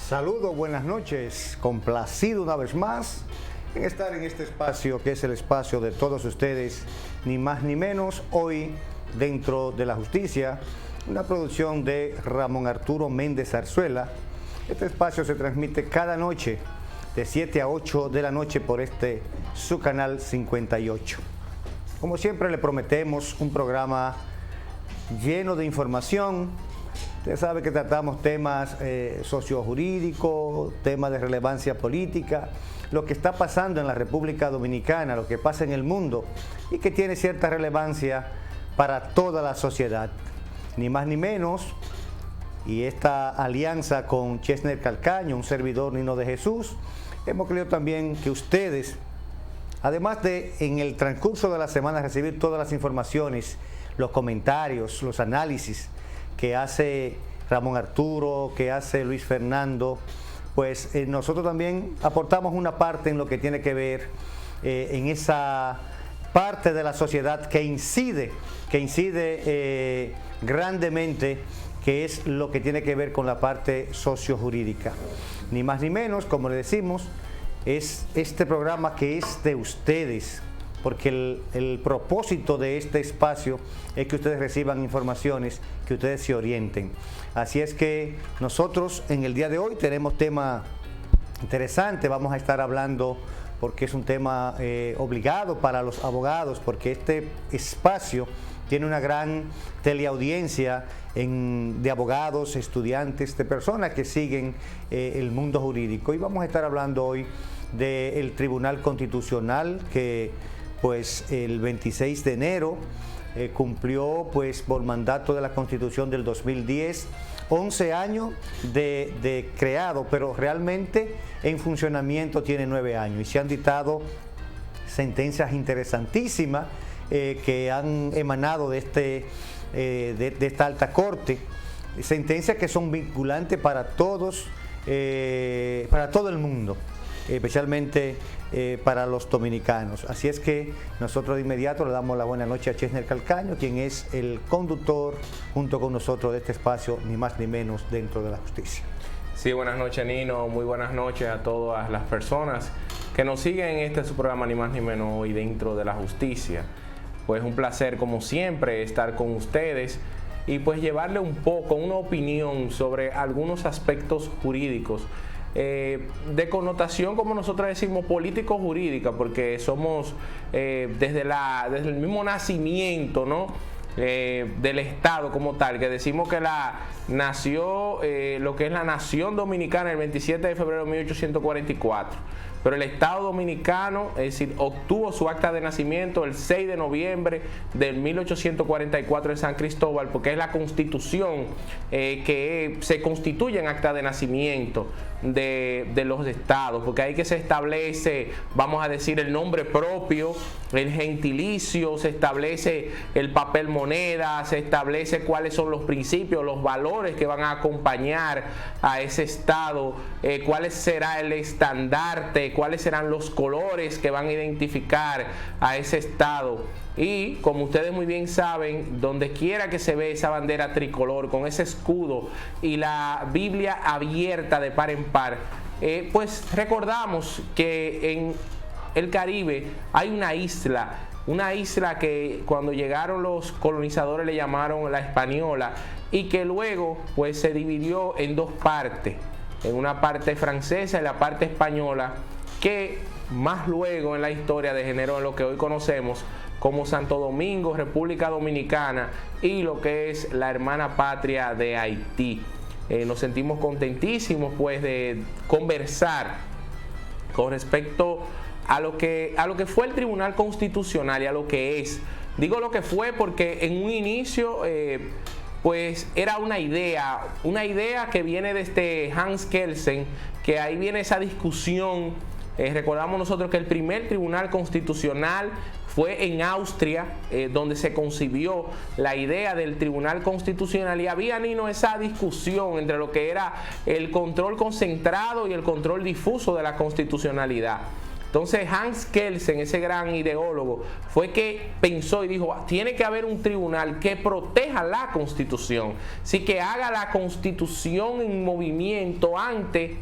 Saludos, buenas noches, complacido una vez más en estar en este espacio que es el espacio de todos ustedes, ni más ni menos, hoy dentro de la justicia, una producción de Ramón Arturo Méndez Zarzuela. Este espacio se transmite cada noche de 7 a 8 de la noche por su canal 58. Como siempre le prometemos un programa lleno de información. Usted sabe que tratamos temas sociojurídicos, temas de relevancia política, lo que está pasando en la República Dominicana, lo que pasa en el mundo y que tiene cierta relevancia para toda la sociedad. Ni más ni menos, y esta alianza con Chesner Calcaño, un servidor Nino de Jesús, hemos querido también que ustedes, además de en el transcurso de la semana recibir todas las informaciones, los comentarios, los análisis que hace Ramón Arturo, que hace Luis Fernando, pues nosotros también aportamos una parte en lo que tiene que ver en esa parte de la sociedad que incide grandemente, que es lo que tiene que ver con la parte sociojurídica. Ni más ni menos, como le decimos, es este programa que es de ustedes, porque el propósito de este espacio es que ustedes reciban informaciones, que ustedes se orienten. Así es que nosotros en el día de hoy tenemos tema interesante, vamos a estar hablando, porque es un tema obligado para los abogados, porque este espacio tiene una gran teleaudiencia de abogados, estudiantes, de personas que siguen el mundo jurídico. Y vamos a estar hablando hoy del Tribunal Constitucional que pues el 26 de enero cumplió pues por mandato de la Constitución del 2010 11 años de creado, pero realmente en funcionamiento tiene 9 años y se han dictado sentencias interesantísimas que han emanado de esta alta corte, sentencias que son vinculantes para todos, para todo el mundo, especialmente para los dominicanos. Así es que nosotros de inmediato le damos la buena noche a Chesner Calcaño, quien es el conductor junto con nosotros de este espacio, ni más ni menos, dentro de la justicia. Sí, buenas noches, Nino, muy buenas noches a todas las personas que nos siguen en su programa, ni más ni menos, hoy dentro de la justicia. Pues un placer, como siempre, estar con ustedes y pues llevarle un poco, una opinión sobre algunos aspectos jurídicos de connotación, como nosotros decimos, político-jurídica, porque somos desde el mismo nacimiento, ¿no?, del Estado como tal, que decimos que nació lo que es la nación dominicana el 27 de febrero de 1844. Pero el Estado Dominicano, es decir, obtuvo su acta de nacimiento el 6 de noviembre de 1844 en San Cristóbal, porque es la Constitución que se constituye en acta de nacimiento de los estados, porque ahí que se establece, vamos a decir, el nombre propio, el gentilicio, se establece el papel moneda, se establece cuáles son los principios, los valores que van a acompañar a ese estado, cuál será el estandarte, cuáles serán los colores que van a identificar a ese estado. Y como ustedes muy bien saben, donde quiera que se ve esa bandera tricolor con ese escudo y la Biblia abierta de par en par, pues recordamos que en el Caribe hay una isla que cuando llegaron los colonizadores le llamaron la Española, y que luego pues se dividió en dos partes, en una parte francesa y la parte española, que más luego en la historia degeneró en lo que hoy conocemos como Santo Domingo, República Dominicana, y lo que es la hermana patria de Haití. Nos sentimos contentísimos pues de conversar con respecto a lo que fue el Tribunal Constitucional y a lo que es. Digo lo que fue porque en un inicio pues era una idea que viene desde Hans Kelsen, que ahí viene esa discusión. Recordamos nosotros que el primer Tribunal Constitucional fue en Austria, donde se concibió la idea del Tribunal Constitucional, y había, Nino, esa discusión entre lo que era el control concentrado y el control difuso de la constitucionalidad. Entonces Hans Kelsen, ese gran ideólogo, fue que pensó y dijo, tiene que haber un tribunal que proteja la Constitución, sí, que haga la Constitución en movimiento ante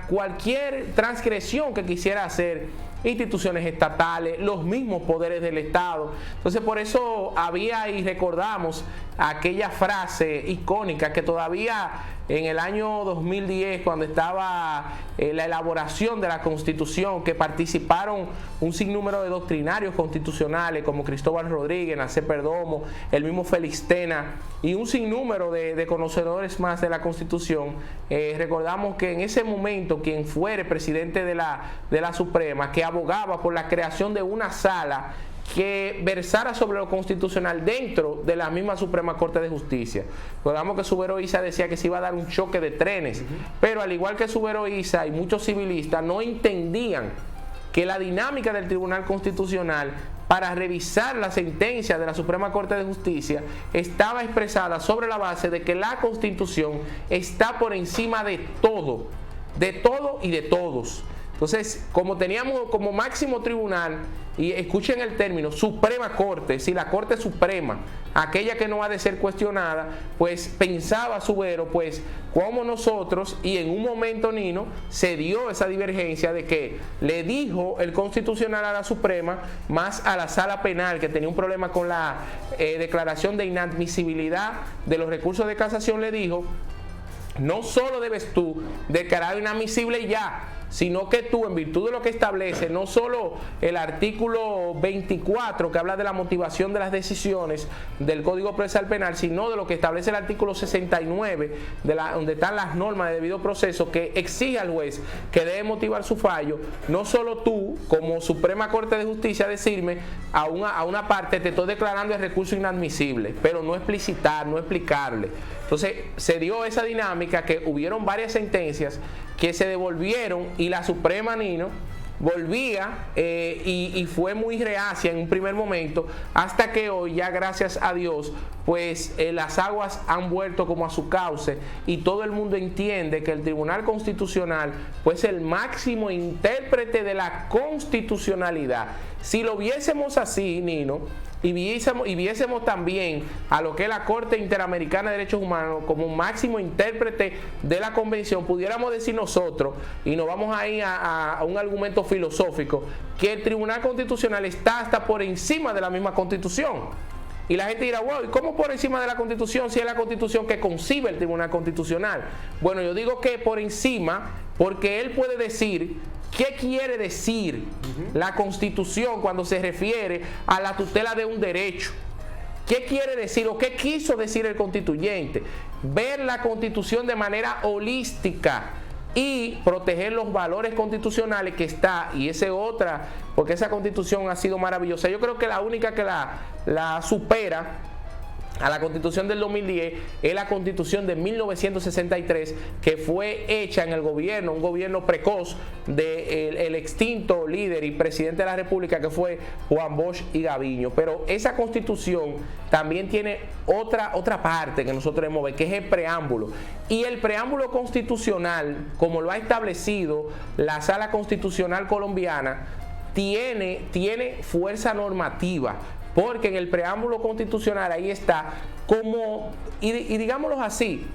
cualquier transgresión que quisiera hacer instituciones estatales, los mismos poderes del Estado. Entonces por eso había, y recordamos aquella frase icónica que todavía en el año 2010, cuando estaba la elaboración de la Constitución, que participaron un sinnúmero de doctrinarios constitucionales como Cristóbal Rodríguez, Nacé Perdomo, el mismo Félix Tena y un sinnúmero de conocedores más de la Constitución. Recordamos que en ese momento quien fuere presidente de la Suprema, que abogaba por la creación de una sala que versara sobre lo constitucional dentro de la misma Suprema Corte de Justicia. Recordamos que Subero Issa decía que se iba a dar un choque de trenes, pero al igual que Subero Issa y muchos civilistas no entendían que la dinámica del Tribunal Constitucional para revisar la sentencia de la Suprema Corte de Justicia estaba expresada sobre la base de que la Constitución está por encima de todo y de todos. Entonces, como teníamos como máximo tribunal, y escuchen el término, Suprema Corte, si la Corte Suprema, aquella que no ha de ser cuestionada, pues pensaba Subero, pues como nosotros, y en un momento, Nino, se dio esa divergencia de que le dijo el Constitucional a la Suprema, más a la Sala Penal, que tenía un problema con la declaración de inadmisibilidad de los recursos de casación, le dijo, no solo debes tú declarar inadmisible ya, sino que tú, en virtud de lo que establece no solo el artículo 24 que habla de la motivación de las decisiones del Código Procesal Penal, sino de lo que establece el artículo 69 donde están las normas de debido proceso, que exige al juez que debe motivar su fallo. No solo tú, como Suprema Corte de Justicia, decirme a una parte, te estoy declarando el recurso inadmisible, pero no explicitar, no explicarle. Entonces se dio esa dinámica que hubieron varias sentencias que se devolvieron y la Suprema, Nino, volvía y fue muy reacia en un primer momento, hasta que hoy ya, gracias a Dios, pues las aguas han vuelto como a su cauce y todo el mundo entiende que el Tribunal Constitucional pues es el máximo intérprete de la constitucionalidad. Si lo viésemos así, Nino, y viésemos también a lo que es la Corte Interamericana de Derechos Humanos como un máximo intérprete de la Convención, pudiéramos decir nosotros, y nos vamos ahí a un argumento filosófico, que el Tribunal Constitucional está hasta por encima de la misma Constitución. Y la gente dirá, wow, ¿y cómo por encima de la Constitución si es la Constitución que concibe el Tribunal Constitucional? Bueno, yo digo que por encima, porque él puede decir ¿qué quiere decir la Constitución cuando se refiere a la tutela de un derecho? ¿Qué quiere decir o qué quiso decir el constituyente? Ver la Constitución de manera holística y proteger los valores constitucionales que está, y esa otra, porque esa Constitución ha sido maravillosa. Yo creo que la única que la supera a la Constitución del 2010 es la Constitución de 1963, que fue hecha en el gobierno, un gobierno precoz del extinto líder y presidente de la República, que fue Juan Bosch y Gaviño. Pero esa Constitución también tiene otra parte que nosotros debemos ver, que es el preámbulo. Y el preámbulo constitucional, como lo ha establecido la Sala Constitucional Colombiana, tiene fuerza normativa, porque en el preámbulo constitucional ahí está como, y digámoslo así,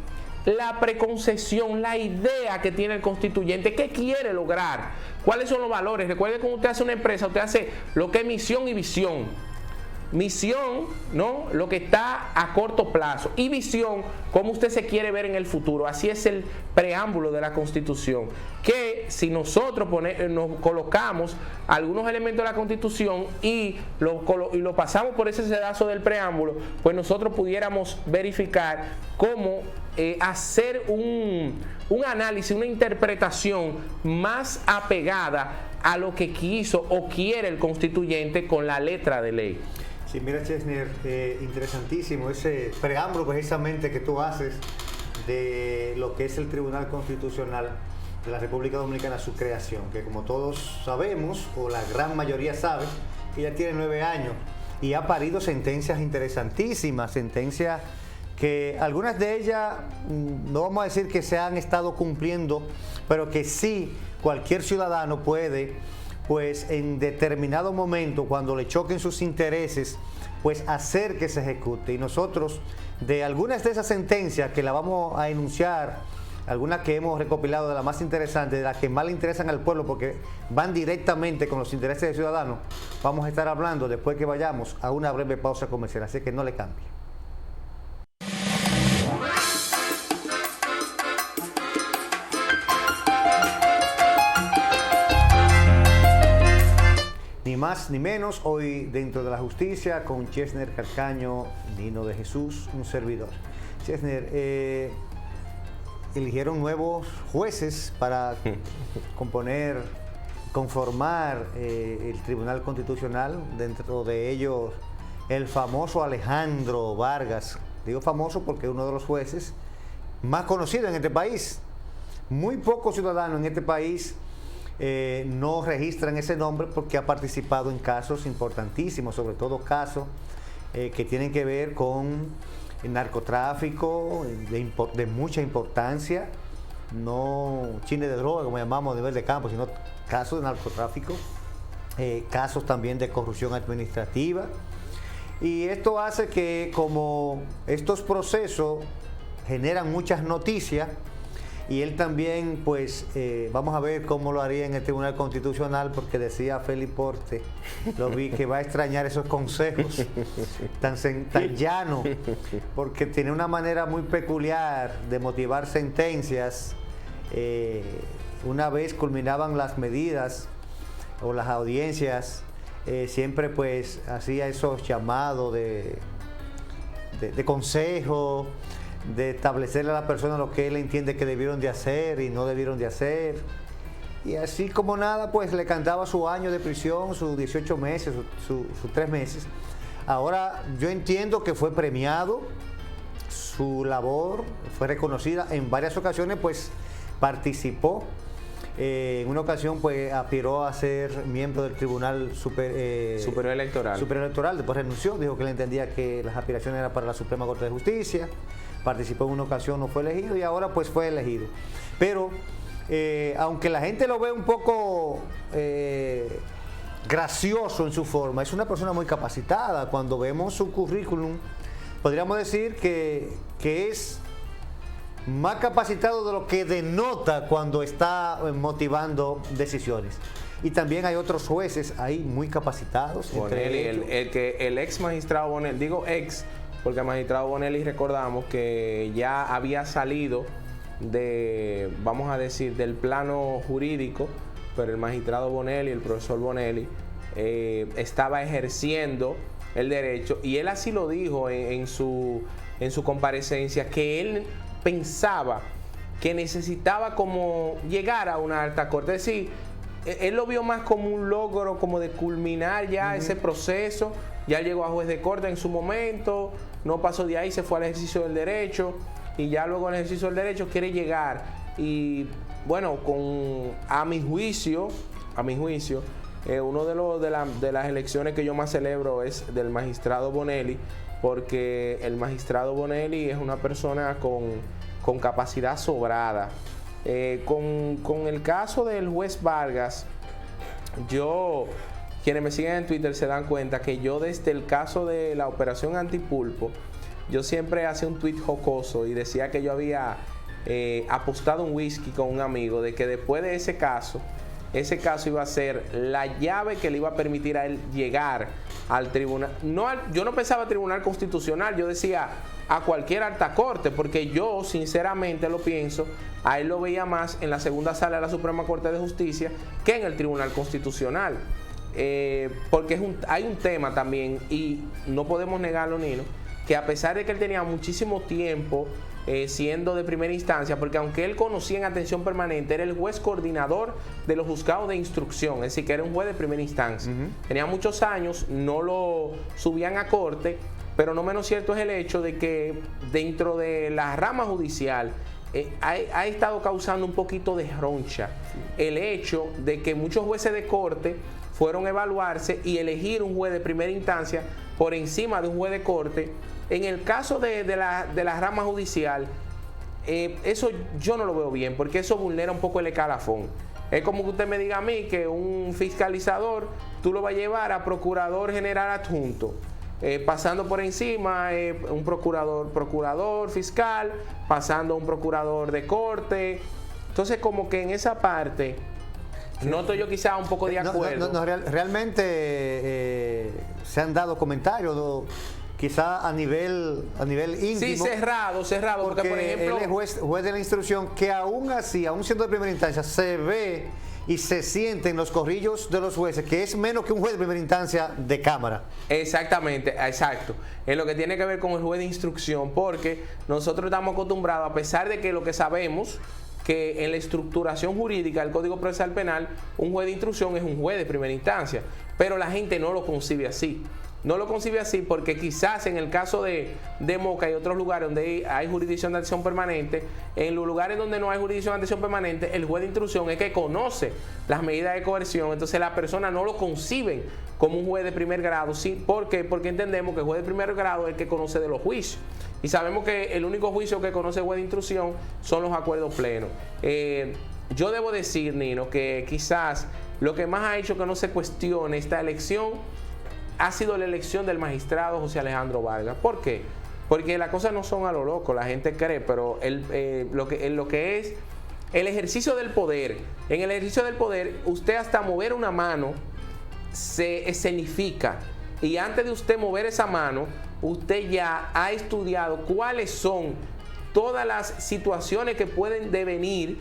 la preconcepción, la idea que tiene el constituyente, qué quiere lograr, cuáles son los valores. Recuerde que cuando usted hace una empresa, usted hace lo que es misión y visión. Misión, ¿no?, lo que está a corto plazo, y visión, cómo usted se quiere ver en el futuro. Así es el preámbulo de la Constitución, que si nosotros nos colocamos algunos elementos de la Constitución y lo pasamos por ese sedazo del preámbulo, pues nosotros pudiéramos verificar cómo hacer un análisis, una interpretación más apegada a lo que quiso o quiere el constituyente con la letra de ley. Sí, mira, Chesner, interesantísimo ese preámbulo precisamente que tú haces de lo que es el Tribunal Constitucional de la República Dominicana, su creación, que como todos sabemos, o la gran mayoría sabe, que ya tiene 9 años y ha parido sentencias interesantísimas, sentencias que algunas de ellas no vamos a decir que se han estado cumpliendo, pero que sí cualquier ciudadano puede pues en determinado momento, cuando le choquen sus intereses, pues hacer que se ejecute. Y nosotros, de algunas de esas sentencias que la vamos a enunciar, algunas que hemos recopilado de las más interesantes, de las que más le interesan al pueblo porque van directamente con los intereses del ciudadano, vamos a estar hablando después que vayamos a una breve pausa comercial, así que no le cambie. Ni más ni menos, hoy dentro de la justicia con Chesner Calcaño, Nino de Jesús, un servidor. Chesner, eligieron nuevos jueces para conformar el Tribunal Constitucional, dentro de ellos el famoso Alejandro Vargas. Digo famoso porque es uno de los jueces más conocidos en este país. Muy pocos ciudadanos en este país no registran ese nombre porque ha participado en casos importantísimos, sobre todo casos que tienen que ver con el narcotráfico de mucha importancia, no chine de droga como llamamos a nivel de campo, sino casos de narcotráfico, casos también de corrupción administrativa. Y esto hace que, como estos procesos generan muchas noticias, y él también, pues, vamos a ver cómo lo haría en el Tribunal Constitucional, porque decía Félix Porte, lo vi, que va a extrañar esos consejos tan llanos, porque tiene una manera muy peculiar de motivar sentencias. Una vez culminaban las medidas o las audiencias, siempre pues hacía esos llamados de consejo, de establecerle a la persona lo que él entiende que debieron de hacer y no debieron de hacer. Y así como nada, pues le cantaba su año de prisión, sus 18 meses, sus 3 meses. Ahora yo entiendo que fue premiado, su labor fue reconocida en varias ocasiones, pues participó. En una ocasión pues aspiró a ser miembro del Tribunal Superior Electoral, después renunció, dijo que él entendía que las aspiraciones eran para la Suprema Corte de Justicia. Participó en una ocasión, no fue elegido y ahora pues fue elegido. Pero aunque la gente lo ve un poco gracioso en su forma, es una persona muy capacitada. Cuando vemos su currículum, podríamos decir que es más capacitado de lo que denota cuando está motivando decisiones. Y también hay otros jueces ahí muy capacitados. Bonelli, el ex magistrado Bonelli, digo ex, porque el magistrado Bonelli recordamos que ya había salido de, vamos a decir, del plano jurídico, pero el magistrado Bonelli, el profesor Bonelli, estaba ejerciendo el derecho, y él así lo dijo en su comparecencia, que él pensaba que necesitaba como llegar a una alta corte, es decir, él lo vio más como un logro, como de culminar ya ese proceso. Ya llegó a juez de corte en su momento, no pasó de ahí, se fue al ejercicio del derecho, y ya luego en el ejercicio del derecho quiere llegar. Y bueno, a mi juicio, uno de las elecciones que yo más celebro es del magistrado Bonelli, porque el magistrado Bonelli es una persona con capacidad sobrada. Con el caso del juez Vargas, quienes me siguen en Twitter se dan cuenta que yo, desde el caso de la operación Antipulpo, yo siempre hacía un tweet jocoso y decía que yo había apostado un whisky con un amigo, de que después de ese caso iba a ser la llave que le iba a permitir a él llegar al tribunal. Yo no pensaba tribunal constitucional, yo decía a cualquier alta corte, porque yo sinceramente lo pienso, a él lo veía más en la segunda sala de la Suprema Corte de Justicia que en el Tribunal Constitucional. Porque hay un tema también, y no podemos negarlo, Nino, que a pesar de que él tenía muchísimo tiempo siendo de primera instancia, porque aunque él conocía en atención permanente, era el juez coordinador de los juzgados de instrucción, es decir, que era un juez de primera instancia. Tenía muchos años, no lo subían a corte, pero no menos cierto es el hecho de que dentro de la rama judicial ha estado causando un poquito de roncha el hecho de que muchos jueces de corte fueron a evaluarse y elegir un juez de primera instancia por encima de un juez de corte. En el caso de la rama judicial, eso yo no lo veo bien, porque eso vulnera un poco el escalafón. Es como que usted me diga a mí que un fiscalizador tú lo vas a llevar a procurador general adjunto, pasando por encima un procurador fiscal, pasando a un procurador de corte. Entonces como que en esa parte noto yo quizá un poco de acuerdo. Realmente se han dado comentarios, quizá a nivel íntimo. Sí, cerrado, porque por ejemplo... Él es juez de la instrucción, que aún así, aún siendo de primera instancia, se ve y se siente en los corrillos de los jueces que es menos que un juez de primera instancia de Cámara. Exactamente, exacto. En lo que tiene que ver con el juez de instrucción, porque nosotros estamos acostumbrados, a pesar de que lo que sabemos, que en la estructuración jurídica del Código Procesal Penal, un juez de instrucción es un juez de primera instancia, pero la gente no lo concibe así. No lo concibe así porque quizás en el caso de Moca y otros lugares donde hay jurisdicción de atención permanente, en los lugares donde no hay jurisdicción de atención permanente, el juez de instrucción es que conoce las medidas de coerción, entonces la persona no lo conciben como un juez de primer grado. ¿Sí? ¿Por qué? Porque entendemos que el juez de primer grado es el que conoce de los juicios. Y sabemos que el único juicio que conoce el juez de instrucción son los acuerdos plenos. Yo debo decir, Nino, que quizás lo que más ha hecho que no se cuestione esta elección ha sido la elección del magistrado José Alejandro Vargas. ¿Por qué? Porque las cosas no son a lo loco, la gente cree, pero lo que es el ejercicio del poder, en el ejercicio del poder, usted hasta mover una mano se escenifica. Y antes de usted mover esa mano, usted ya ha estudiado cuáles son todas las situaciones que pueden devenir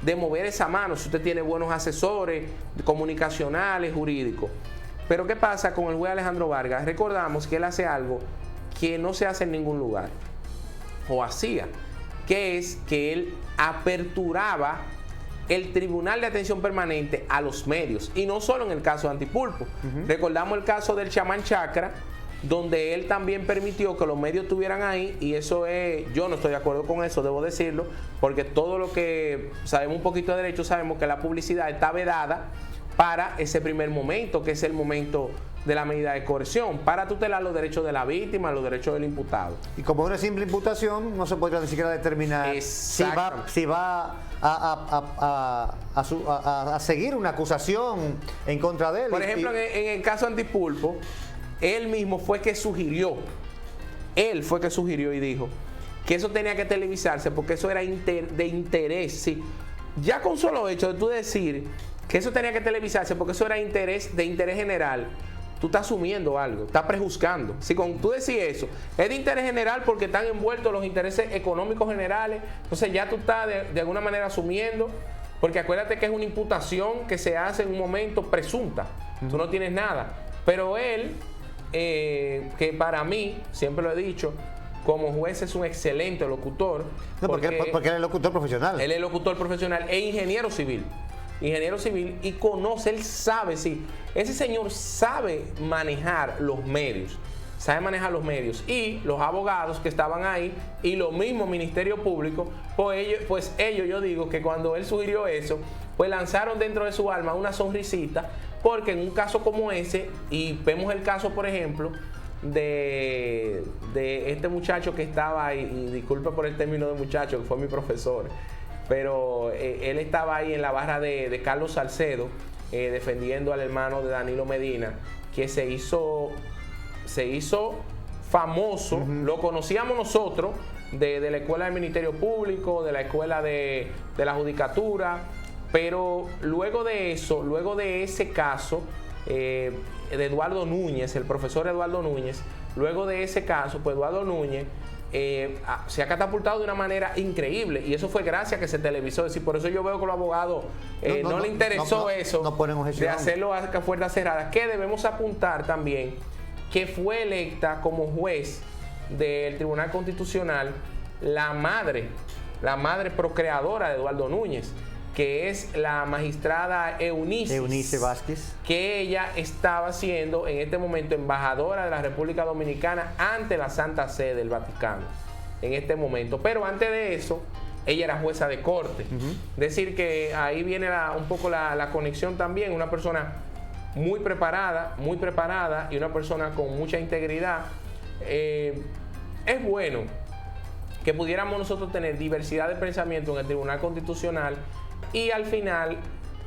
de mover esa mano, si usted tiene buenos asesores comunicacionales, jurídicos. Pero ¿qué pasa con el juez Alejandro Vargas? Recordamos que él hace algo que no se hace en ningún lugar, o hacía, que es que él aperturaba el Tribunal de Atención Permanente a los medios, y no solo en el caso de Antipulpo. Recordamos el caso del chamán Chacra, donde él también permitió que los medios estuvieran ahí, y eso yo no estoy de acuerdo con eso, debo decirlo, porque todo lo que sabemos un poquito de derecho, sabemos que la publicidad está vedada para ese primer momento, que es el momento de la medida de coerción, para tutelar los derechos de la víctima, los derechos del imputado. Y como una simple imputación, no se podría ni siquiera determinar si va a seguir una acusación en contra de él. Por ejemplo, en el caso Antipulpo, él mismo fue que sugirió y dijo que eso tenía que televisarse porque eso era de interés. Sí. Ya con solo hecho de tú decir que eso tenía que televisarse porque eso era de interés general, tú estás asumiendo algo, estás prejuzgando. Si con tú decís eso, es de interés general porque están envueltos los intereses económicos generales, entonces ya tú estás de alguna manera asumiendo, porque acuérdate que es una imputación que se hace en un momento presunta, tú no tienes nada. Pero él, que para mí, siempre lo he dicho, como juez es un excelente locutor. No, porque él es locutor profesional. Él es locutor profesional e ingeniero civil y conoce, él sabe, sí, ese señor sabe manejar los medios, y los abogados que estaban ahí y lo mismo Ministerio Público, pues ellos yo digo que cuando él sugirió eso, pues lanzaron dentro de su alma una sonrisita, porque en un caso como ese, y vemos el caso por ejemplo de este muchacho que estaba ahí, y disculpe por el término de muchacho, que fue mi profesor, pero él estaba ahí en la barra de Carlos Salcedo, defendiendo al hermano de Danilo Medina, que se hizo famoso. Lo conocíamos nosotros de la escuela del Ministerio Público, de la escuela de la Judicatura, pero luego de ese caso de Eduardo Núñez, el profesor Eduardo Núñez, luego de ese caso, pues Eduardo Núñez se ha catapultado de una manera increíble, y eso fue gracias a que se televisó. Es decir, por eso yo veo que los abogados no le interesó eso de hacerlo a puertas cerradas, que debemos apuntar también que fue electa como juez del Tribunal Constitucional la madre procreadora de Eduardo Núñez, que es la magistrada Eunice Vázquez, que ella estaba siendo en este momento embajadora de la República Dominicana ante la Santa Sede del Vaticano en este momento. Pero antes de eso, ella era jueza de corte. Es decir, que ahí viene un poco la conexión también. Una persona muy preparada y una persona con mucha integridad. Es bueno que pudiéramos nosotros tener diversidad de pensamiento en el Tribunal Constitucional, y al final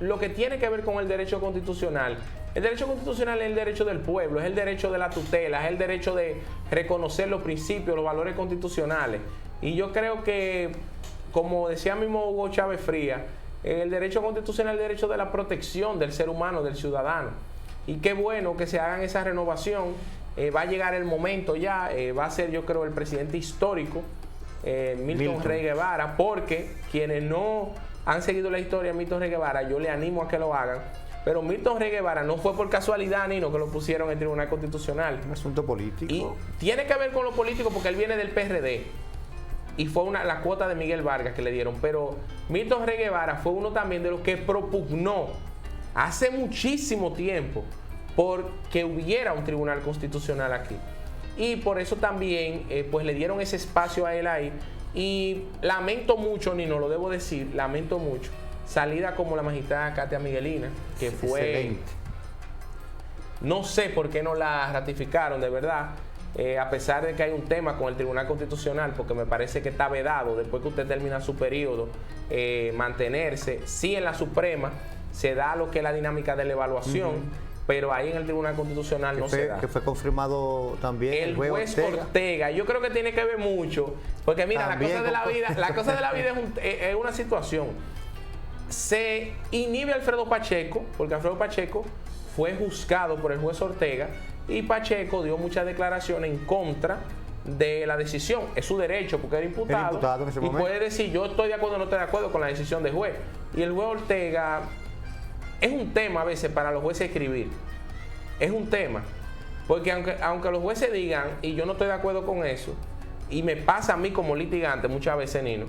lo que tiene que ver con el derecho constitucional. El derecho constitucional es el derecho del pueblo, es el derecho de la tutela, es el derecho de reconocer los principios, los valores constitucionales. Y yo creo que, como decía mismo Hugo Chávez Frías, el derecho constitucional es el derecho de la protección del ser humano, del ciudadano. Y qué bueno que se hagan esa renovación. Va a llegar el momento ya, va a ser, yo creo, el presidente histórico, Milton Rey Guevara, porque quienes no han seguido la historia de Milton Rey Guevara, yo le animo a que lo hagan. Pero Milton Rey Guevara no fue por casualidad, Nino, que lo pusieron en el Tribunal Constitucional. Un asunto político. Y tiene que ver con lo político porque él viene del PRD. Y fue la cuota de Miguel Vargas que le dieron. Pero Milton Rey Guevara fue uno también de los que propugnó hace muchísimo tiempo por que hubiera un tribunal constitucional aquí. Y por eso también pues le dieron ese espacio a él ahí. Y lamento mucho, Nino, lo debo decir, lamento mucho, salida como la magistrada Katia Miguelina, que fue excelente. No sé por qué no la ratificaron, de verdad. A pesar de que hay un tema con el Tribunal Constitucional, porque me parece que está vedado, después que usted termina su periodo, mantenerse. Sí, en la Suprema se da lo que es la dinámica de la evaluación, pero ahí en el Tribunal Constitucional no se da. Que fue confirmado también el juez Ortega. Yo creo que tiene que ver mucho, porque mira, la cosa de la vida es una situación. Se inhibe a Alfredo Pacheco, porque Alfredo Pacheco fue juzgado por el juez Ortega, y Pacheco dio muchas declaraciones en contra de la decisión. Es su derecho, porque era imputado en ese y momento puede decir yo estoy de acuerdo o no estoy de acuerdo con la decisión del juez. Y el juez Ortega, es un tema a veces para los jueces escribir, es un tema, porque aunque los jueces digan, y yo no estoy de acuerdo con eso, y me pasa a mí como litigante muchas veces, Nino,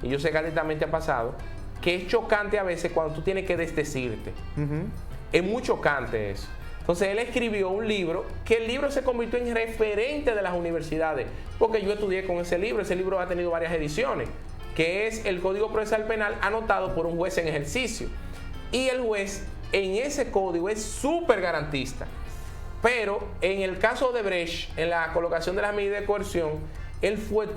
y yo sé que a ti también te ha pasado, que es chocante a veces cuando tú tienes que desdecirte. Es muy chocante eso. Entonces él escribió un libro, que el libro se convirtió en referente de las universidades, porque yo estudié con ese libro ha tenido varias ediciones, que es el Código Procesal Penal anotado por un juez en ejercicio. Y el juez en ese código es súper garantista. Pero en el caso de Brecht, en la colocación de las medidas de coerción, él fue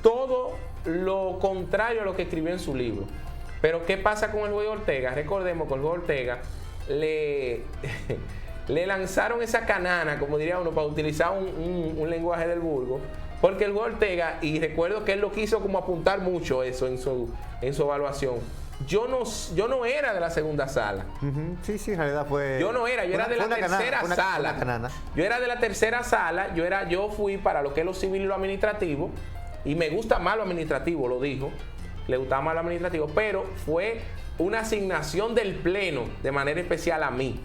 todo lo contrario a lo que escribió en su libro. Pero ¿qué pasa con el juez Ortega? Recordemos que el juez Ortega le lanzaron esa canana, como diría uno, para utilizar un lenguaje del vulgo, porque el juez Ortega, y recuerdo que él lo quiso como apuntar mucho eso en su evaluación. Yo no era de la segunda sala. Sí, en realidad fue. Yo no era, yo era de la tercera sala. Yo era de la tercera sala, yo fui para lo que es lo civil y lo administrativo, y me gusta más lo administrativo, lo dijo. Le gustaba más lo administrativo, pero fue una asignación del Pleno de manera especial a mí.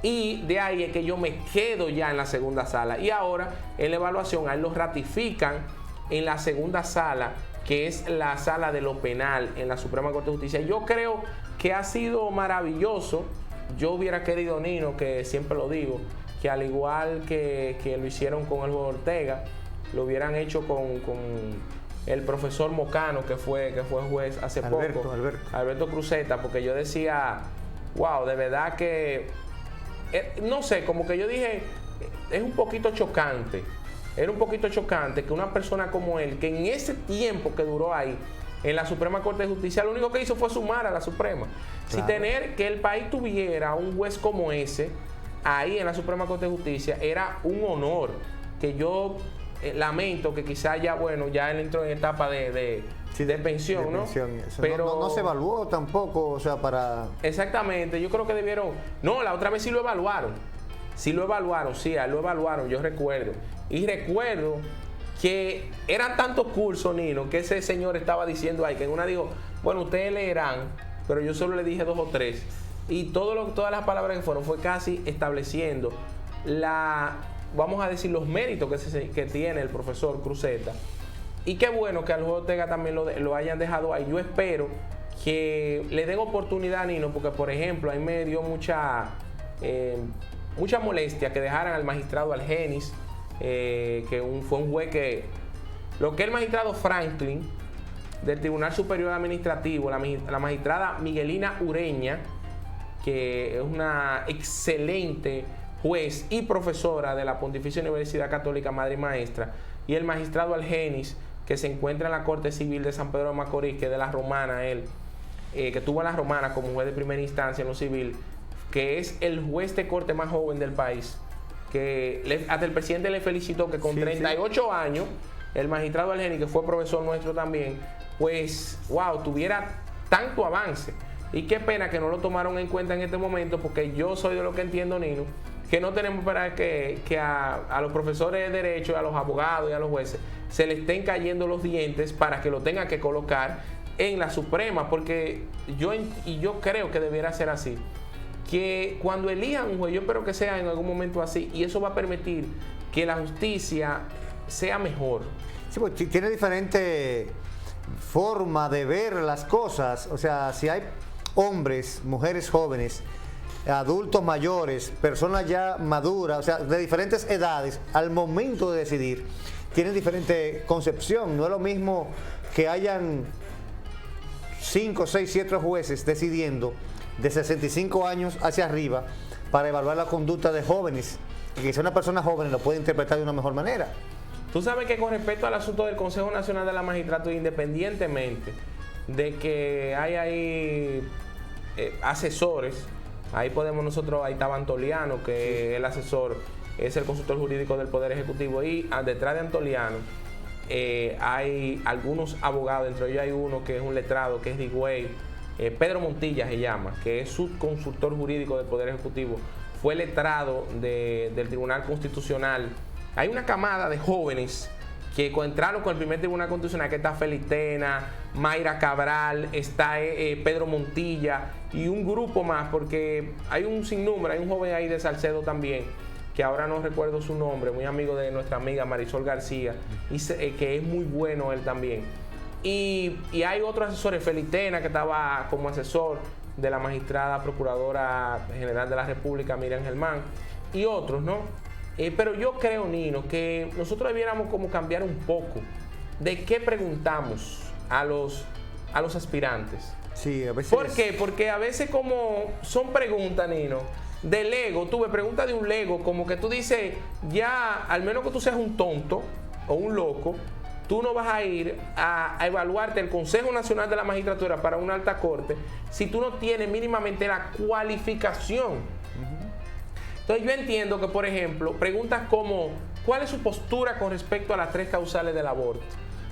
Y de ahí es que yo me quedo ya en la segunda sala. Y ahora en la evaluación a él lo ratifican en la segunda sala, que es la sala de lo penal en la Suprema Corte de Justicia. Yo creo que ha sido maravilloso. Yo hubiera querido, Nino, que siempre lo digo, que al igual que lo hicieron con el juez Ortega, lo hubieran hecho con el profesor Mocano, que fue juez hace poco, Alberto Cruzeta, porque yo decía, wow, de verdad que, no sé, como que yo dije, es un poquito chocante. Era un poquito chocante que una persona como él, que en ese tiempo que duró ahí, en la Suprema Corte de Justicia, lo único que hizo fue sumar a la Suprema. Claro. Si tener que el país tuviera un juez como ese, ahí en la Suprema Corte de Justicia, era un honor, que yo lamento que quizás ya, bueno, ya él entró en etapa de pensión, ¿no? Pero no se evaluó tampoco, o sea, para... Exactamente, yo creo que debieron... No, la otra vez sí lo evaluaron. Sí lo evaluaron, yo recuerdo. Y recuerdo que eran tantos cursos, Nino, que ese señor estaba diciendo ahí, que en una dijo, bueno, ustedes leerán, pero yo solo le dije 2 o 3. Y todas las palabras que fueron fue casi estableciendo vamos a decir, los méritos que tiene el profesor Cruzeta. Y qué bueno que al juez Ortega también lo hayan dejado ahí. Yo espero que le den oportunidad, Nino, porque por ejemplo, ahí me dio mucha molestia que dejaran al magistrado Algenis, fue un juez que, lo que el magistrado Franklin del Tribunal Superior Administrativo, la magistrada Miguelina Ureña, que es una excelente juez y profesora de la Pontificia Universidad Católica Madre y Maestra, y el magistrado Algenis, que se encuentra en la Corte Civil de San Pedro de Macorís, que es de la Romana él. que tuvo a la Romana como juez de primera instancia en lo civil, que es el juez de corte más joven del país, que hasta el presidente le felicitó que con 38 años, el magistrado Algeni, que fue profesor nuestro también, pues, wow, tuviera tanto avance. Y qué pena que no lo tomaron en cuenta en este momento, porque yo soy de lo que entiendo, Nino, que no tenemos para que a los profesores de derecho, a los abogados y a los jueces se les estén cayendo los dientes para que lo tengan que colocar en la Suprema, porque yo creo que debiera ser así, que cuando elijan un juez, yo espero que sea en algún momento así, y eso va a permitir que la justicia sea mejor. Sí, pues tiene diferente forma de ver las cosas. O sea, si hay hombres, mujeres jóvenes, adultos mayores, personas ya maduras, o sea, de diferentes edades, al momento de decidir, tienen diferente concepción. No es lo mismo que hayan 5, 6, 7 jueces decidiendo de 65 años hacia arriba para evaluar la conducta de jóvenes, y que si una persona joven lo puede interpretar de una mejor manera. Tú sabes que con respecto al asunto del Consejo Nacional de la Magistratura, independientemente de que hay ahí asesores, ahí estaba Antoliano, que el asesor es el consultor jurídico del Poder Ejecutivo, y detrás de Antoliano hay algunos abogados, entre ellos hay uno que es un letrado, que es de Higüey, Pedro Montilla se llama, que es subconsultor jurídico del Poder Ejecutivo, fue letrado del Tribunal Constitucional. Hay una camada de jóvenes que entraron con el primer Tribunal Constitucional, que está Felitena, Mayra Cabral, está Pedro Montilla y un grupo más, porque hay un sinnúmero, hay un joven ahí de Salcedo también, que ahora no recuerdo su nombre, muy amigo de nuestra amiga Marisol García, que es muy bueno él también. Y hay otros asesores, Felitena, que estaba como asesor de la magistrada Procuradora General de la República, Miriam Germán, y otros, ¿no? Pero yo creo, Nino, que nosotros debiéramos como cambiar un poco de qué preguntamos a los aspirantes. Sí, a veces. ¿Por qué? Porque a veces como son preguntas, Nino, del ego, tú me preguntas de un lego, como que tú dices, ya, al menos que tú seas un tonto o un loco, tú no vas a ir a evaluarte el Consejo Nacional de la Magistratura para una alta corte si tú no tienes mínimamente la cualificación. Entonces yo entiendo que, por ejemplo, preguntas como ¿cuál es su postura con respecto a las 3 causales del aborto?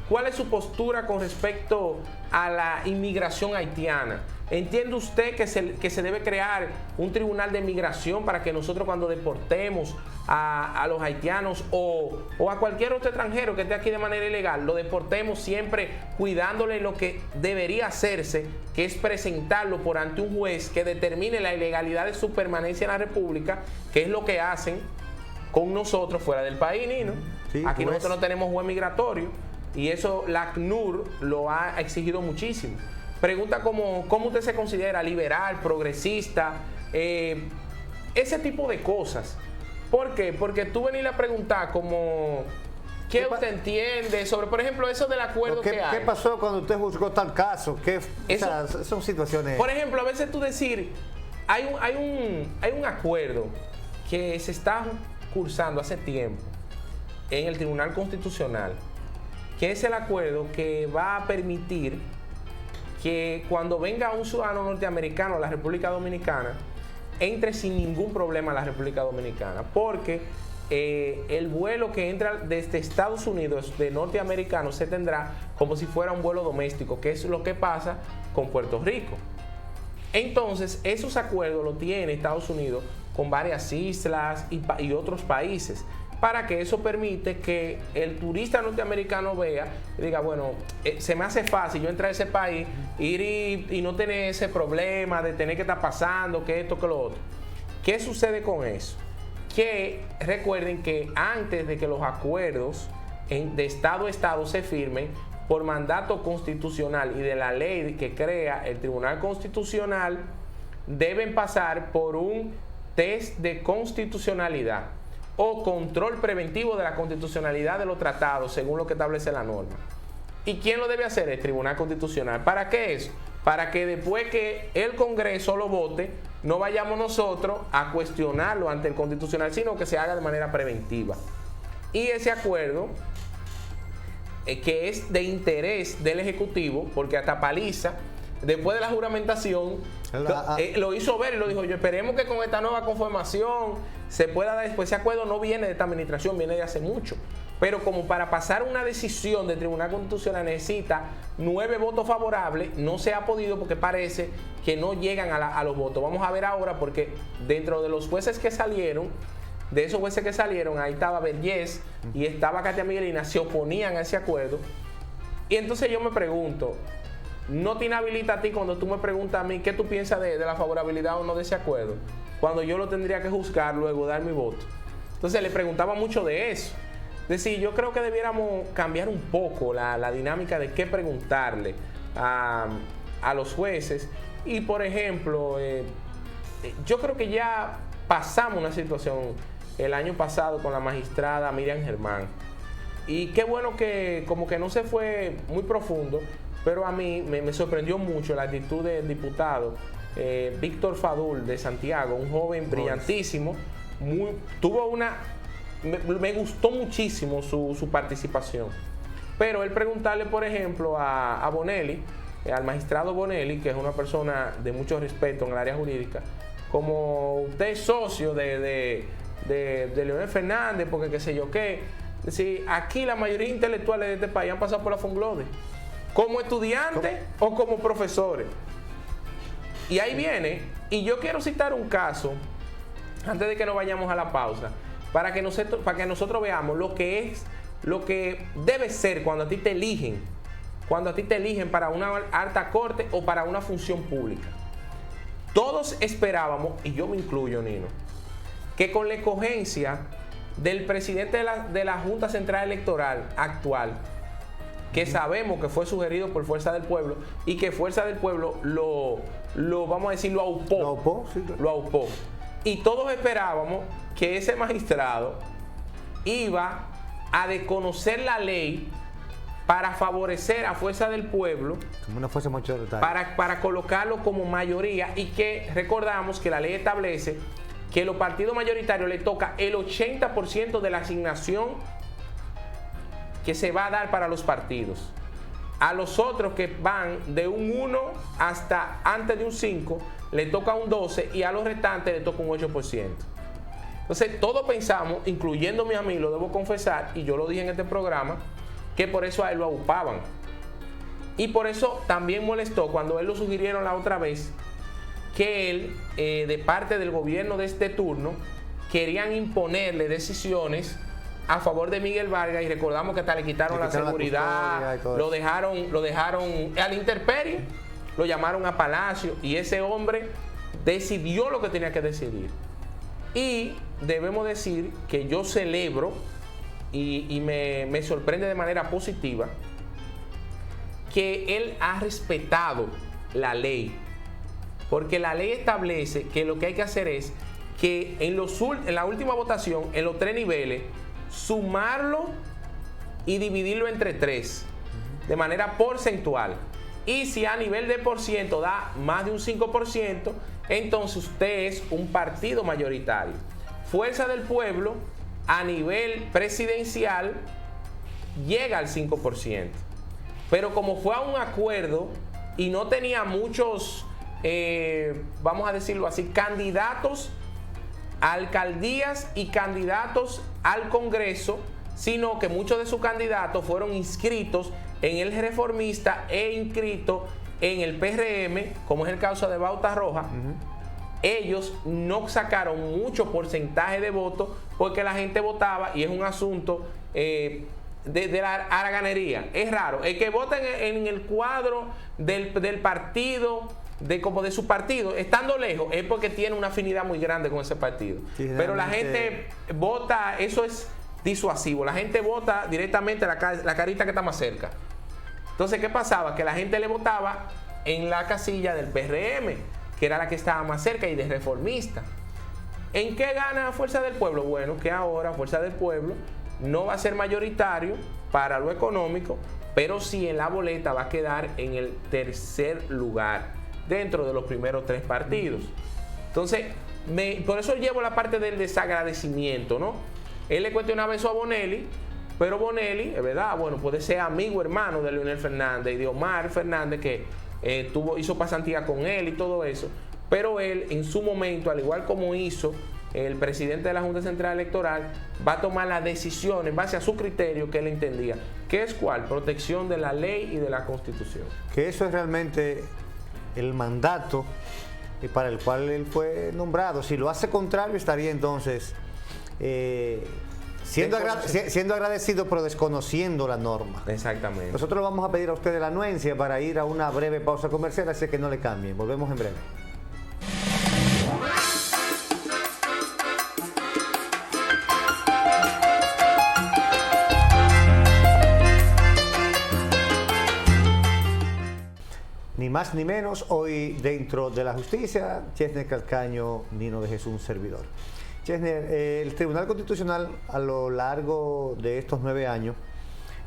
¿Cuál es su postura con respecto a la inmigración haitiana? ¿Entiende usted que se debe crear un tribunal de migración para que nosotros, cuando deportemos a los haitianos o a cualquier otro extranjero que esté aquí de manera ilegal, lo deportemos siempre cuidándole lo que debería hacerse, que es presentarlo por ante un juez que determine la ilegalidad de su permanencia en la República, que es lo que hacen con nosotros fuera del país, Nino? Sí, aquí pues nosotros no tenemos juez migratorio, y eso la ACNUR lo ha exigido muchísimo. Pregunta como ¿cómo usted se considera? ¿Liberal, progresista? Ese tipo de cosas. ¿Por qué? Porque tú venís a preguntar como ¿qué usted entiende sobre, por ejemplo, eso del acuerdo que hay? ¿Qué pasó cuando usted juzgó tal caso? Son situaciones. Por ejemplo, a veces tú decir, hay un acuerdo que se está cursando hace tiempo en el Tribunal Constitucional, que es el acuerdo que va a permitir que cuando venga un ciudadano norteamericano a la República Dominicana, entre sin ningún problema a la República Dominicana, porque el vuelo que entra desde Estados Unidos de norteamericanos se tendrá como si fuera un vuelo doméstico, que es lo que pasa con Puerto Rico. Entonces, esos acuerdos los tiene Estados Unidos con varias islas y otros países, para que eso permite que el turista norteamericano vea y diga, bueno, se me hace fácil yo entrar a ese país, ir y no tener ese problema de tener que estar pasando, que esto, que lo otro. ¿Qué sucede con eso? Que recuerden que antes de que los acuerdos de Estado a Estado se firmen, por mandato constitucional y de la ley que crea el Tribunal Constitucional, deben pasar por un test de constitucionalidad o control preventivo de la constitucionalidad de los tratados, según lo que establece la norma. ¿Y quién lo debe hacer? El Tribunal Constitucional. ¿Para qué eso? Para que después que el Congreso lo vote, no vayamos nosotros a cuestionarlo ante el Constitucional, sino que se haga de manera preventiva. Y ese acuerdo, que es de interés del Ejecutivo, porque hasta paliza después de la juramentación, lo hizo ver y lo dijo, yo esperemos que con esta nueva conformación se pueda dar, después ese acuerdo no viene de esta administración, viene de hace mucho. Pero como para pasar una decisión del Tribunal Constitucional necesita 9 votos favorables, no se ha podido porque parece que no llegan a los votos. Vamos a ver ahora porque dentro de los jueces que salieron, de esos jueces que salieron, ahí estaba Vergés y estaba Katia Miguelina, se oponían a ese acuerdo. Y entonces yo me pregunto, ¿no te inhabilita a ti cuando tú me preguntas a mí qué tú piensas de la favorabilidad o no de ese acuerdo? Cuando yo lo tendría que juzgar luego, dar mi voto. Entonces le preguntaba mucho de eso. Es decir, yo creo que debiéramos cambiar un poco la dinámica de qué preguntarle a los jueces. Y por ejemplo, yo creo que ya pasamos una situación el año pasado con la magistrada Miriam Germán. Y qué bueno que como que no se fue muy profundo, pero a mí me sorprendió mucho la actitud del diputado Víctor Fadul de Santiago, un joven brillantísimo, me gustó muchísimo su participación. Pero él preguntarle, por ejemplo, a Bonelli, al magistrado Bonelli, que es una persona de mucho respeto en el área jurídica, como usted es socio de Leonel Fernández, porque qué sé yo qué. Es decir, aquí la mayoría de intelectuales de este país han pasado por la Fonglode, como estudiantes o como profesores. Y ahí viene, y yo quiero citar un caso, antes de que nos vayamos a la pausa, para que nosotros veamos lo que debe ser cuando a ti te eligen para una alta corte o para una función pública. Todos esperábamos, y yo me incluyo, Nino, que con la escogencia del presidente de la Junta Central Electoral actual, que sabemos que fue sugerido por Fuerza del Pueblo y que Fuerza del Pueblo vamos a decir, lo aupó. Lo aupó. Y todos esperábamos que ese magistrado iba a desconocer la ley para favorecer a Fuerza del Pueblo, como una fuerza mayoritaria, para colocarlo como mayoría, y que recordamos que la ley establece que los partidos mayoritarios le toca el 80% de la asignación que se va a dar para los partidos. A los otros que van de un 1 hasta antes de un 5, le toca un 12, y a los restantes le toca un 8%. Entonces todos pensamos, incluyéndome a mí, lo debo confesar, y yo lo dije en este programa, que por eso a él lo aupaban. Y por eso también molestó cuando él lo sugirieron la otra vez, que él, de parte del gobierno de este turno, querían imponerle decisiones a favor de Miguel Vargas, y recordamos que hasta le quitaron la seguridad, lo dejaron a la intemperie, lo llamaron a Palacio, y ese hombre decidió lo que tenía que decidir. Y debemos decir que yo celebro y me sorprende de manera positiva que él ha respetado la ley, porque la ley establece que lo que hay que hacer es que en la última votación, en los 3 niveles, sumarlo y dividirlo entre 3 de manera porcentual. Y si a nivel de por ciento da más de un 5%, entonces usted es un partido mayoritario. Fuerza del Pueblo a nivel presidencial llega al 5%. Pero como fue a un acuerdo y no tenía muchos, vamos a decirlo así, candidatos a alcaldías y candidatos al Congreso, sino que muchos de sus candidatos fueron inscritos en el Reformista e inscritos en el PRM, como es el caso de Bauta Roja. Ellos no sacaron mucho porcentaje de votos porque la gente votaba, y es un asunto de la haraganería. Es raro. El que vota en el cuadro del partido, como de su partido, estando lejos, es porque tiene una afinidad muy grande con ese partido. Sí, pero la gente vota, eso es disuasivo. La gente vota directamente la carita que está más cerca. Entonces, ¿qué pasaba? Que la gente le votaba en la casilla del PRM, que era la que estaba más cerca, y de Reformista. ¿En qué gana Fuerza del Pueblo? Bueno, que ahora Fuerza del Pueblo no va a ser mayoritario para lo económico, pero sí en la boleta va a quedar en el 3er lugar dentro de los primeros 3 partidos. Entonces, por eso llevo la parte del desagradecimiento, ¿no? Él le cuestionaba eso a Bonelli, pero Bonelli, es verdad, bueno, puede ser amigo, hermano de Leonel Fernández y de Omar Fernández, que hizo pasantía con él y todo eso, pero él en su momento, al igual como hizo el presidente de la Junta Central Electoral, va a tomar la decisión en base a su criterio que él entendía. ¿Qué es cuál? Protección de la ley y de la Constitución. Que eso es realmente el mandato para el cual él fue nombrado. Si lo hace contrario, estaría entonces siendo agradecido, pero desconociendo la norma. Exactamente. Nosotros vamos a pedir a ustedes la anuencia para ir a una breve pausa comercial, así que no le cambien. Volvemos en breve. Ni más ni menos, hoy dentro de la justicia, Chesner Calcaño, Nino de Jesús, un servidor. Chesner, el Tribunal Constitucional a lo largo de estos 9 años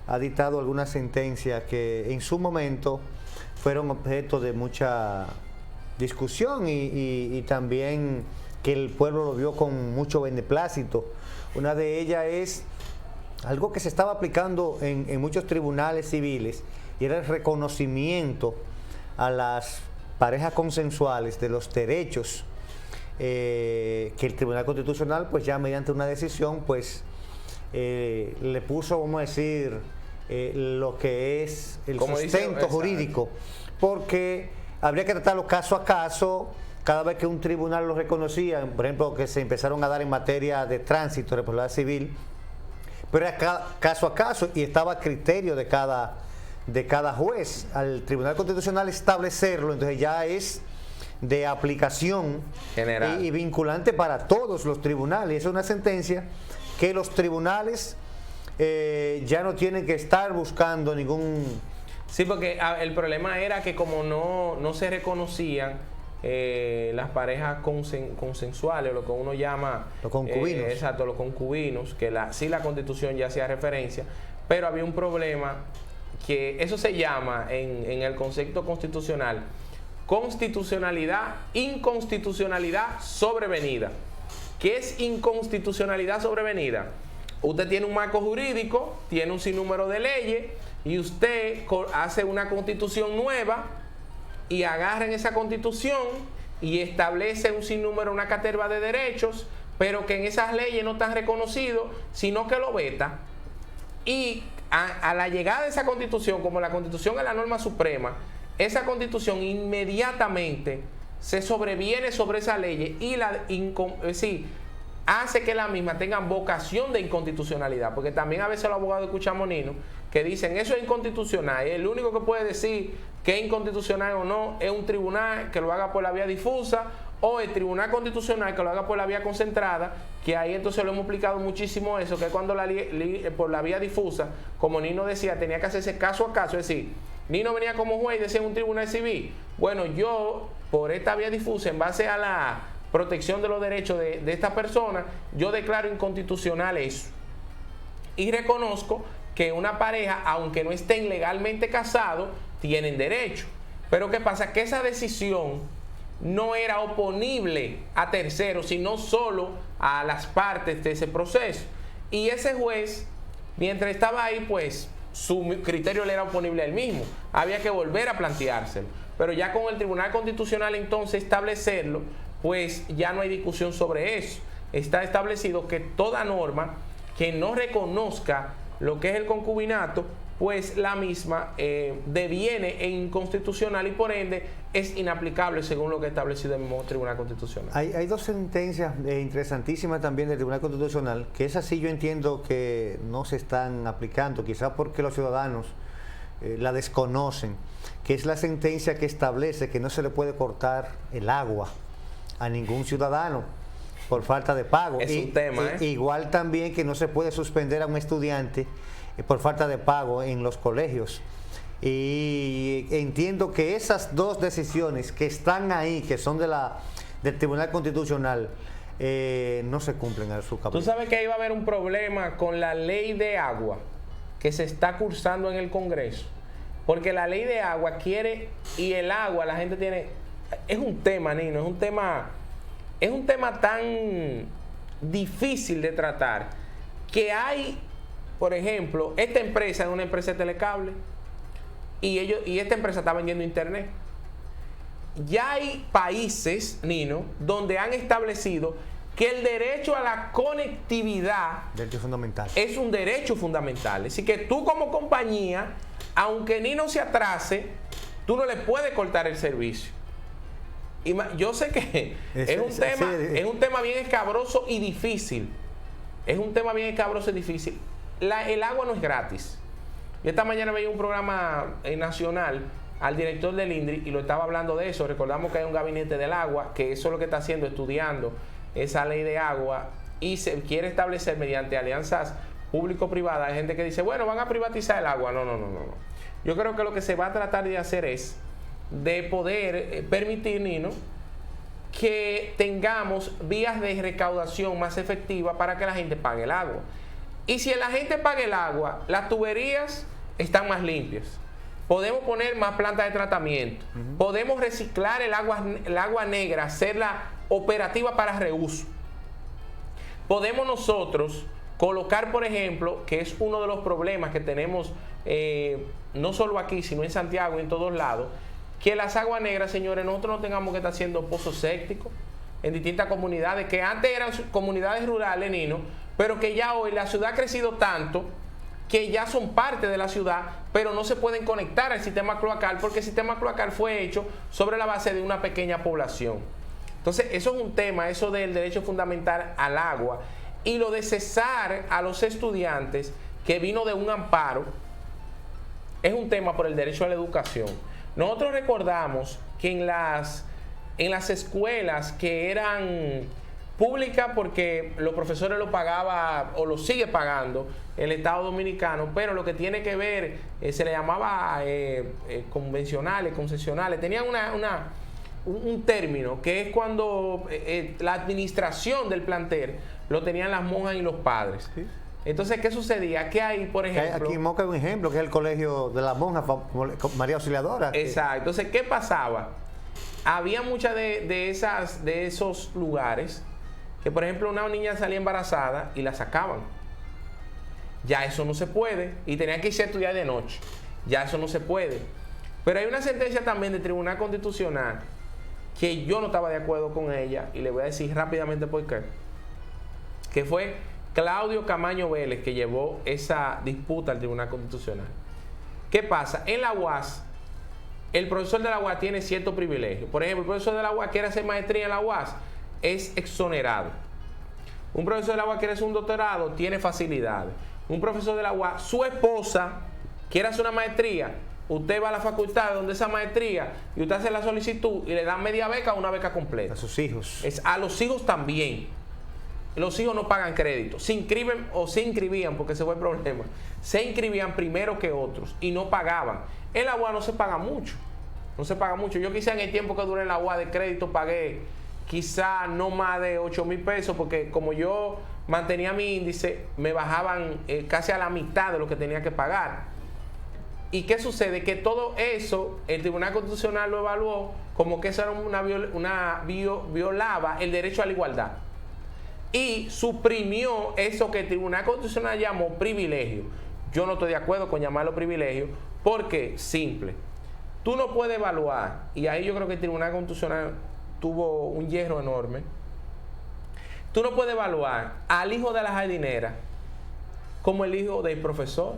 ha dictado algunas sentencias que en su momento fueron objeto de mucha discusión y también que el pueblo lo vio con mucho beneplácito. Una de ellas es algo que se estaba aplicando en muchos tribunales civiles y era el reconocimiento a las parejas consensuales de los derechos que el Tribunal Constitucional, pues ya mediante una decisión, pues le puso, vamos a decir, lo que es el sustento jurídico, porque habría que tratarlo caso a caso. Cada vez que un tribunal lo reconocía, por ejemplo, que se empezaron a dar en materia de tránsito, responsabilidad civil, pero era caso a caso y estaba a criterio de cada juez. Al Tribunal Constitucional establecerlo, entonces ya es de aplicación general y vinculante para todos los tribunales. Es una sentencia que los tribunales ya no tienen que estar buscando ningún... Sí, porque el problema era que como no se reconocían las parejas consensuales, lo que uno llama... Los concubinos. Exacto, los concubinos, que sí la Constitución ya hacía referencia, pero había un problema que eso se llama en el concepto constitucional constitucionalidad, inconstitucionalidad sobrevenida. ¿Qué es inconstitucionalidad sobrevenida? Usted tiene un marco jurídico, tiene un sinnúmero de leyes y usted hace una constitución nueva y agarra en esa constitución y establece un sinnúmero, una caterva de derechos, pero que en esas leyes no están reconocidos, sino que lo veta. Y a la llegada de esa constitución, como la constitución es la norma suprema, esa constitución inmediatamente se sobreviene sobre esa ley y hace que la misma tengan vocación de inconstitucionalidad, porque también a veces los abogados escuchamos, Nino, que dicen eso es inconstitucional, el único que puede decir que es inconstitucional o no es un tribunal que lo haga por la vía difusa o el Tribunal Constitucional que lo haga por la vía concentrada, que ahí entonces lo hemos explicado muchísimo eso, que cuando por la vía difusa, como Nino decía, tenía que hacerse caso a caso, es decir, Nino venía como juez y decía en un tribunal civil, bueno, yo por esta vía difusa, en base a la protección de los derechos de esta persona, yo declaro inconstitucional eso. Y reconozco que una pareja, aunque no estén legalmente casados, tienen derecho. Pero ¿qué pasa? Que esa decisión no era oponible a terceros, sino solo a las partes de ese proceso. Y ese juez, mientras estaba ahí, pues su criterio le era oponible a él mismo. Había que volver a planteárselo. Pero ya con el Tribunal Constitucional entonces establecerlo, pues ya no hay discusión sobre eso. Está establecido que toda norma que no reconozca lo que es el concubinato, pues la misma deviene inconstitucional y por ende es inaplicable según lo que ha establecido el mismo Tribunal Constitucional. Hay dos sentencias interesantísimas también del Tribunal Constitucional, que esas sí yo entiendo que no se están aplicando, quizás porque los ciudadanos la desconocen, que es la sentencia que establece que no se le puede cortar el agua a ningún ciudadano por falta de pago. Es un tema, igual también que no se puede suspender a un estudiante por falta de pago en los colegios. Y entiendo que esas dos decisiones que están ahí, que son del Tribunal Constitucional, no se cumplen a su capricho. Tú sabes que iba a haber un problema con la ley de agua que se está cursando en el Congreso, porque la ley de agua quiere, y el agua la gente tiene, es un tema, Nino, es un tema tan difícil de tratar, que hay, por ejemplo, esta empresa es una empresa de telecable y esta empresa está vendiendo internet. ya hay países, Nino, donde han establecido que el derecho a la conectividad derecho fundamental. Es un derecho fundamental. Así que tú como compañía, aunque Nino se atrase, tú no le puedes cortar el servicio. Y yo sé que es un tema bien escabroso y difícil. Es un tema bien escabroso y difícil. El agua no es gratis. Yo esta mañana veía un programa nacional al director del INDRI y lo estaba hablando de eso. Recordamos que hay un gabinete del agua, que eso es lo que está haciendo, estudiando esa ley de agua, y se quiere establecer mediante alianzas público-privadas. Hay gente que dice, bueno, van a privatizar el agua. No. Yo creo que lo que se va a tratar de hacer es de poder permitir, Nino, que tengamos vías de recaudación más efectivas para que la gente pague el agua. Y si la gente paga el agua, las tuberías están más limpias. Podemos poner más plantas de tratamiento. Podemos reciclar el agua negra, hacerla operativa para reuso. Podemos nosotros colocar, por ejemplo, que es uno de los problemas que tenemos no solo aquí, sino en Santiago y en todos lados, que las aguas negras, señores, nosotros no tengamos que estar haciendo pozos sépticos en distintas comunidades, que antes eran comunidades rurales, Nino, pero que ya hoy la ciudad ha crecido tanto que ya son parte de la ciudad, pero no se pueden conectar al sistema cloacal, porque el sistema cloacal fue hecho sobre la base de una pequeña población. Entonces, eso es un tema, eso del derecho fundamental al agua, y lo de cesar a los estudiantes, que vino de un amparo, es un tema por el derecho a la educación. Nosotros recordamos que en las escuelas que eran públicas, porque los profesores lo pagaba o lo sigue pagando el Estado Dominicano, pero lo que tiene que ver, se le llamaba convencionales, concesionales, tenían un término que es cuando la administración del plantel lo tenían las monjas y los padres. ¿Sí? Entonces, ¿qué sucedía? Que hay, por ejemplo... Aquí en Moca hay un ejemplo, que es el colegio de las monjas, María Auxiliadora. Exacto. Entonces, ¿qué pasaba? Había muchas de esos lugares que, por ejemplo, una niña salía embarazada y la sacaban. Ya eso no se puede. Y tenían que irse a estudiar de noche. Ya eso no se puede. Pero hay una sentencia también del Tribunal Constitucional que yo no estaba de acuerdo con ella, y le voy a decir rápidamente por qué. Que fue Claudio Camaño Vélez que llevó esa disputa al Tribunal Constitucional. ¿Qué pasa? En la UAS, el profesor de la UAS tiene cierto privilegio. Por ejemplo, el profesor de la UAS quiere hacer maestría en la UAS, es exonerado. Un profesor de la UAS quiere hacer un doctorado, tiene facilidades. Un profesor de la UAS, su esposa quiere hacer una maestría, usted va a la facultad donde esa maestría y usted hace la solicitud y le dan media beca o una beca completa. A sus hijos. A los hijos también. Los hijos no pagan crédito. Se inscriben o se inscribían, porque ese fue el problema. Se inscribían primero que otros y no pagaban. En la UAS no se paga mucho. No se paga mucho. Yo quizá en el tiempo que duré en la UAS de crédito pagué quizá no más de 8,000 pesos, porque como yo mantenía mi índice, me bajaban casi a la mitad de lo que tenía que pagar. ¿Y qué sucede? Que todo eso el Tribunal Constitucional lo evaluó como que eso era violaba el derecho a la igualdad. Y suprimió eso que el Tribunal Constitucional llamó privilegio. Yo no estoy de acuerdo con llamarlo privilegio, porque, simple, tú no puedes evaluar, y ahí yo creo que el Tribunal Constitucional tuvo un hierro enorme, tú no puedes evaluar al hijo de la jardinera como el hijo del profesor.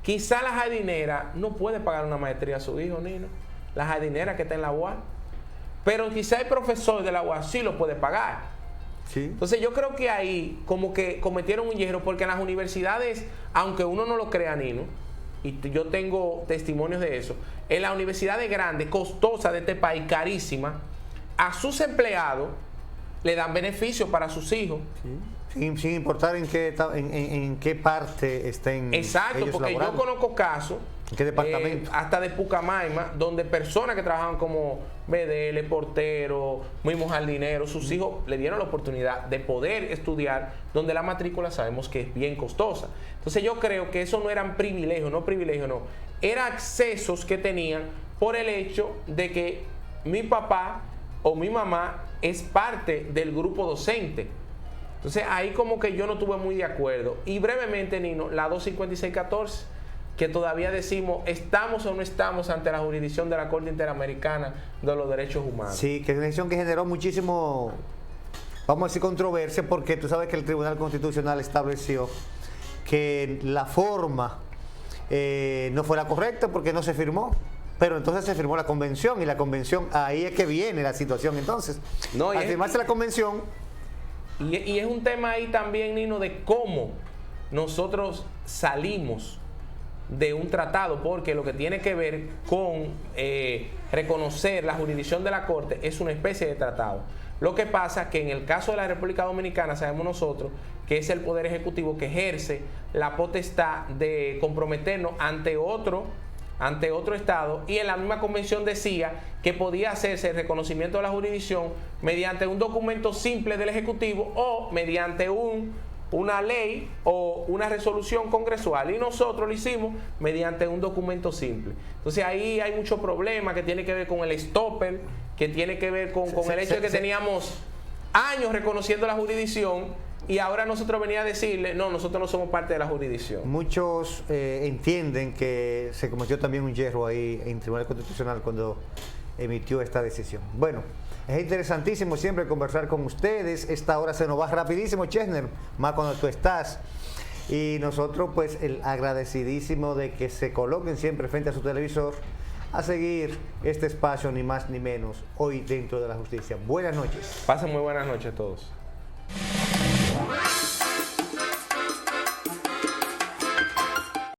Quizá la jardinera no puede pagar una maestría a su hijo, Nino, la jardinera que está en la UAS, pero quizá el profesor de la UAS sí lo puede pagar. Sí. Entonces yo creo que ahí como que cometieron un hierro, porque en las universidades, aunque uno no lo crea, Nino, y yo tengo testimonios de eso, en las universidades grandes, costosas de este país, carísimas, a sus empleados le dan beneficios para sus hijos. Sí. Sin importar en qué parte estén. Exacto, porque laborando. Yo conozco casos, ¿en qué departamento? Hasta de Pucamaima, donde personas que trabajan como BDL, porteros, mismos jardineros, sus hijos le dieron la oportunidad de poder estudiar, donde la matrícula sabemos que es bien costosa. Entonces yo creo que eso no eran privilegios, no, eran accesos que tenían por el hecho de que mi papá o mi mamá es parte del grupo docente. Entonces ahí como que yo no estuve muy de acuerdo. Y brevemente, Nino, la 25614, que todavía decimos, ¿estamos o no estamos ante la jurisdicción de la Corte Interamericana de los Derechos Humanos? Sí, que es una decisión que generó muchísimo, vamos a decir, controversia, porque tú sabes que el Tribunal Constitucional estableció que la forma no fue la correcta porque no se firmó. Pero entonces se firmó la convención, y la convención, ahí es que viene la situación. Entonces, no, al firmarse la convención... Y es un tema ahí también, Nino, de cómo nosotros salimos de un tratado, porque lo que tiene que ver con reconocer la jurisdicción de la Corte es una especie de tratado. Lo que pasa que en el caso de la República Dominicana sabemos nosotros que es el Poder Ejecutivo que ejerce la potestad de comprometernos ante otro Estado, y en la misma convención decía que podía hacerse el reconocimiento de la jurisdicción mediante un documento simple del Ejecutivo o mediante una ley o una resolución congresual, y nosotros lo hicimos mediante un documento simple. Entonces ahí hay mucho problema que tiene que ver con el stopper, que tiene que ver con el hecho de que teníamos años reconociendo la jurisdicción, y ahora nosotros venía a decirle, no, nosotros no somos parte de la jurisdicción. Muchos entienden que se cometió también un hierro ahí en el Tribunal Constitucional cuando emitió esta decisión. Bueno, es interesantísimo siempre conversar con ustedes. Esta hora se nos va rapidísimo, Chesner, más cuando tú estás. Y nosotros, pues, el agradecidísimo de que se coloquen siempre frente a su televisor a seguir este espacio, ni más ni menos, hoy dentro de la justicia. Buenas noches. Pasen muy buenas noches a todos.